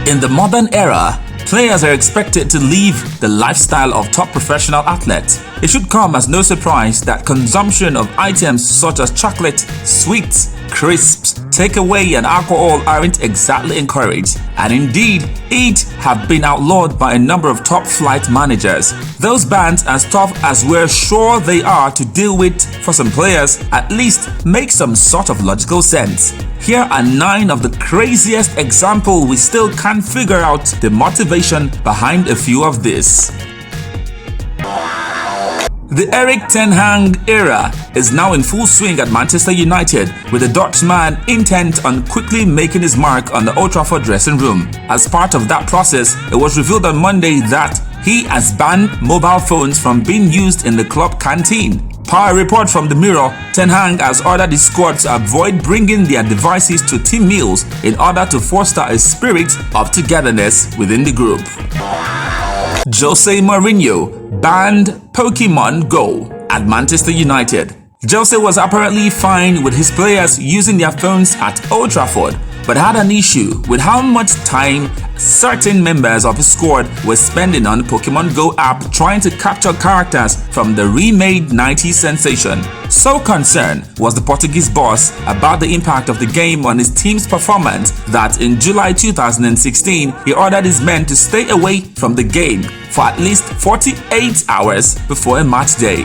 In the modern era, players are expected to live the lifestyle of top professional athletes. It should come as no surprise that consumption of items such as chocolate, sweets, crisps, takeaway and alcohol aren't exactly encouraged, and indeed, each have been outlawed by a number of top flight managers. Those bans, as tough as we're sure they are to deal with for some players, at least make some sort of logical sense. Here are 9 of the craziest examples we still can't figure out the motivation behind a few of this. The Erik ten Hag era is now in full swing at Manchester United, with the Dutchman intent on quickly making his mark on the Old Trafford dressing room. As part of that process, it was revealed on Monday that he has banned mobile phones from being used in the club canteen. Per a report from the Mirror, Ten Hag has ordered his squad to avoid bringing their devices to team meals in order to foster a spirit of togetherness within the group. Jose Mourinho banned Pokemon Go at Manchester United. Jose was apparently fine with his players using their phones at Old Trafford, but had an issue with how much time certain members of his squad were spending on Pokemon Go app trying to capture characters from the remade 90s sensation. So concerned was the Portuguese boss about the impact of the game on his team's performance that in July 2016, he ordered his men to stay away from the game for at least 48 hours before a match day.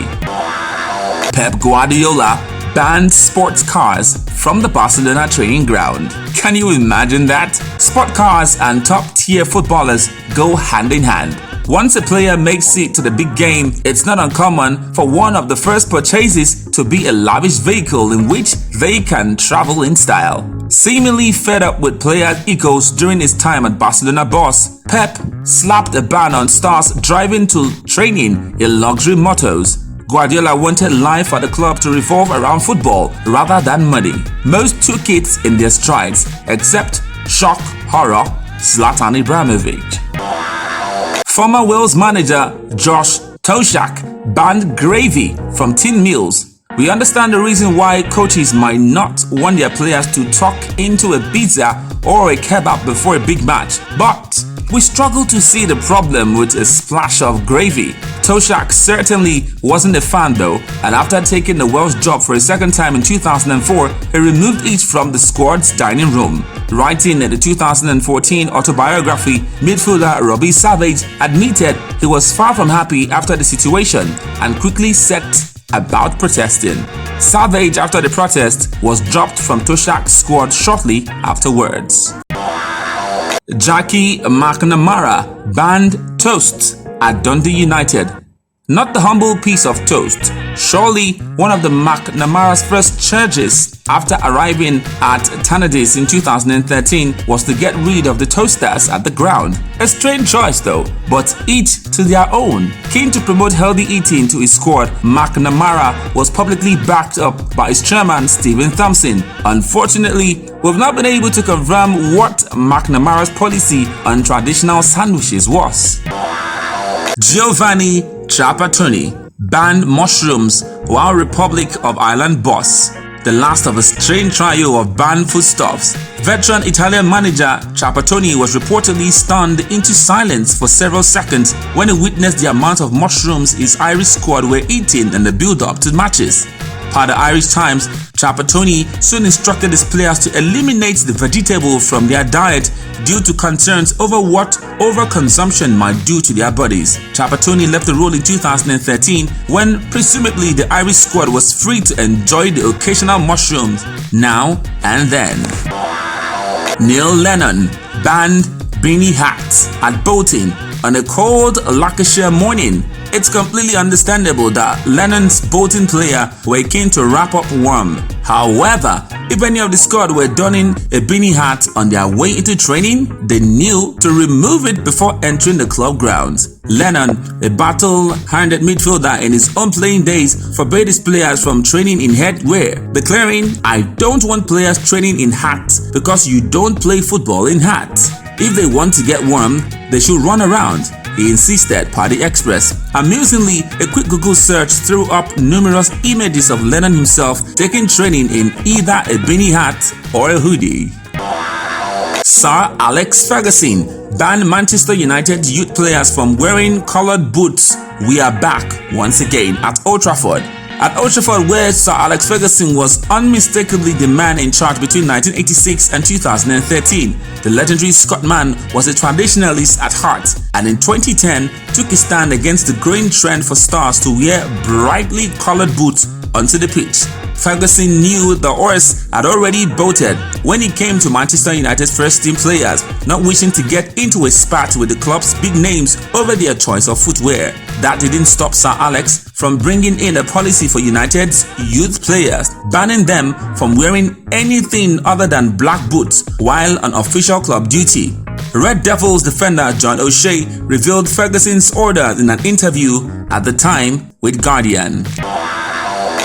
Pep Guardiola banned sports cars from the Barcelona training ground. Can you imagine that? Sport cars and top-tier footballers go hand in hand. Once a player makes it to the big game, it's not uncommon for one of the first purchases to be a lavish vehicle in which they can travel in style. Seemingly fed up with player egos during his time at Barcelona boss, Pep slapped a ban on stars driving to training in luxury motos. Guardiola wanted life at the club to revolve around football rather than money. Most took it in their strides, except shock horror Zlatan Ibrahimovic. Former Wales manager Josh Toshak banned gravy from tin meals. We understand the reason why coaches might not want their players to tuck into a pizza or a kebab before a big match, but we struggle to see the problem with a splash of gravy. Toshak certainly wasn't a fan though, and after taking the Welsh job for a second time in 2004, he removed it from the squad's dining room. Writing in the 2014 autobiography, midfielder Robbie Savage admitted he was far from happy after the situation and quickly set about protesting. Savage, after the protest, was dropped from Toshak's squad shortly afterwards. Jackie McNamara banned toast at Dundee United. Not the humble piece of toast. Surely one of the McNamara's first charges after arriving at Tannadice in 2013 was to get rid of the toasters at the ground. A strange choice though, but each to their own. Keen to promote healthy eating to his squad, McNamara was publicly backed up by his chairman Stephen Thompson. Unfortunately, we've not been able to confirm what McNamara's policy on traditional sandwiches was. Giovanni Trapattoni banned mushrooms while Republic of Ireland boss. The last of a strange trio of banned foodstuffs. Veteran Italian manager Trapattoni was reportedly stunned into silence for several seconds when he witnessed the amount of mushrooms his Irish squad were eating in the build-up to matches. Per the Irish Times, Trapattoni soon instructed his players to eliminate the vegetable from their diet due to concerns over what overconsumption might do to their bodies. Trapattoni left the role in 2013 when presumably the Irish squad was free to enjoy the occasional mushrooms now and then. Neil Lennon banned beanie hats at Bolton on a cold Lancashire morning. It's completely understandable that Lennon's Bolton player were keen to wrap up warm. However, if any of the squad were donning a beanie hat on their way into training, they knew to remove it before entering the club grounds. Lennon, a battle-handed midfielder in his own playing days, forbade his players from training in headwear, declaring, "I don't want players training in hats because you don't play football in hats. If they want to get warm, they should run around," he insisted, per the Express. Amusingly, a quick Google search threw up numerous images of Lennon himself taking training in either a beanie hat or a hoodie. Sir Alex Ferguson banned Manchester United youth players from wearing coloured boots. We are back once again at Old Trafford. At Old Trafford, where Sir Alex Ferguson was unmistakably the man in charge between 1986 and 2013, the legendary Scotsman was a traditionalist at heart, and in 2010 took a stand against the growing trend for stars to wear brightly coloured boots onto the pitch. Ferguson knew the horse had already bolted when he came to Manchester United's first team players, not wishing to get into a spat with the club's big names over their choice of footwear. That didn't stop Sir Alex from bringing in a policy for United's youth players, banning them from wearing anything other than black boots while on official club duty. Red Devils defender John O'Shea revealed Ferguson's orders in an interview at the time with Guardian.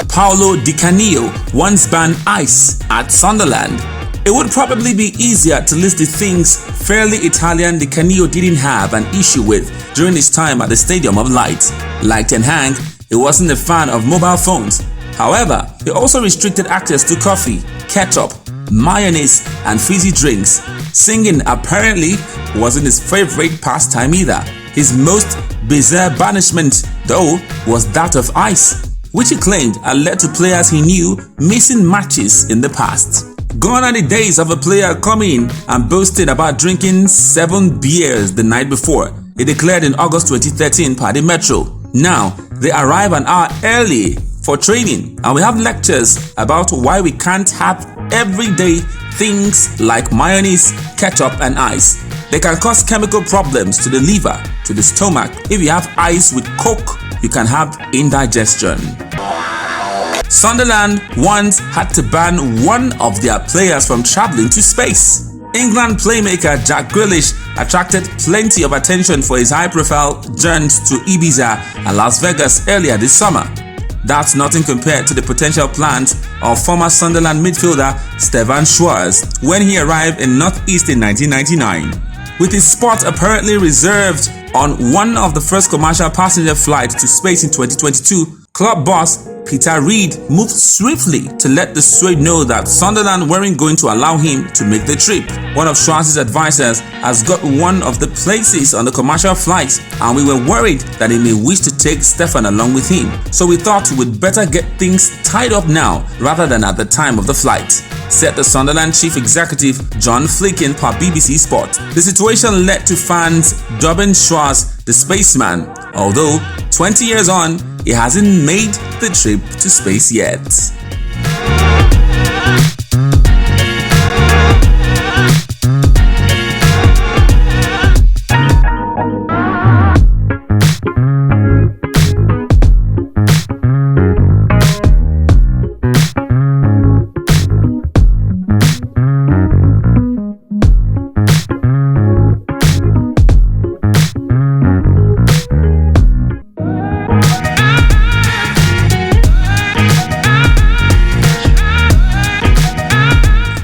Paolo Di Canio once banned ice at Sunderland. It would probably be easier to list the things fairly Italian Di Canio didn't have an issue with during his time at the Stadium of Light. Like Ten Hag, he wasn't a fan of mobile phones. However, he also restricted access to coffee, ketchup, mayonnaise, and fizzy drinks. Singing apparently wasn't his favorite pastime either. His most bizarre banishment, though, was that of ice, which he claimed had led to players he knew missing matches in the past. Gone are the days of a player coming and boasting about drinking 7 beers the night before, he declared in August 2013 per the Metro. Now, they arrive an hour early for training, and we have lectures about why we can't have everyday things like mayonnaise, ketchup, and ice. They can cause chemical problems to the liver, to the stomach. If you have ice with Coke, you can have indigestion. Sunderland once had to ban one of their players from traveling to space. England playmaker Jack Grealish attracted plenty of attention for his high-profile journeys to Ibiza and Las Vegas earlier this summer. That's nothing compared to the potential plans of former Sunderland midfielder Stefan Schwarz when he arrived in Northeast in 1999. With his spot apparently reserved on one of the first commercial passenger flights to space in 2022, club boss Peter Reid moved swiftly to let the Swede know that Sunderland weren't going to allow him to make the trip. One of Schwarz's advisors has got one of the places on the commercial flights, and we were worried that he may wish to take Stefan along with him. So we thought we'd better get things tied up now rather than at the time of the flight, said the Sunderland chief executive John Flickin per BBC Sport. The situation led to fans dubbing Schwarz the spaceman, although 20 years on, he hasn't made the trip to space yet.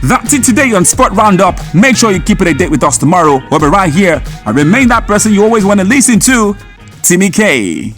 That's it today on Sport Roundup. Make sure you keep it a date with us tomorrow. We'll be right here and remain that person you always want to listen to, Timmy K.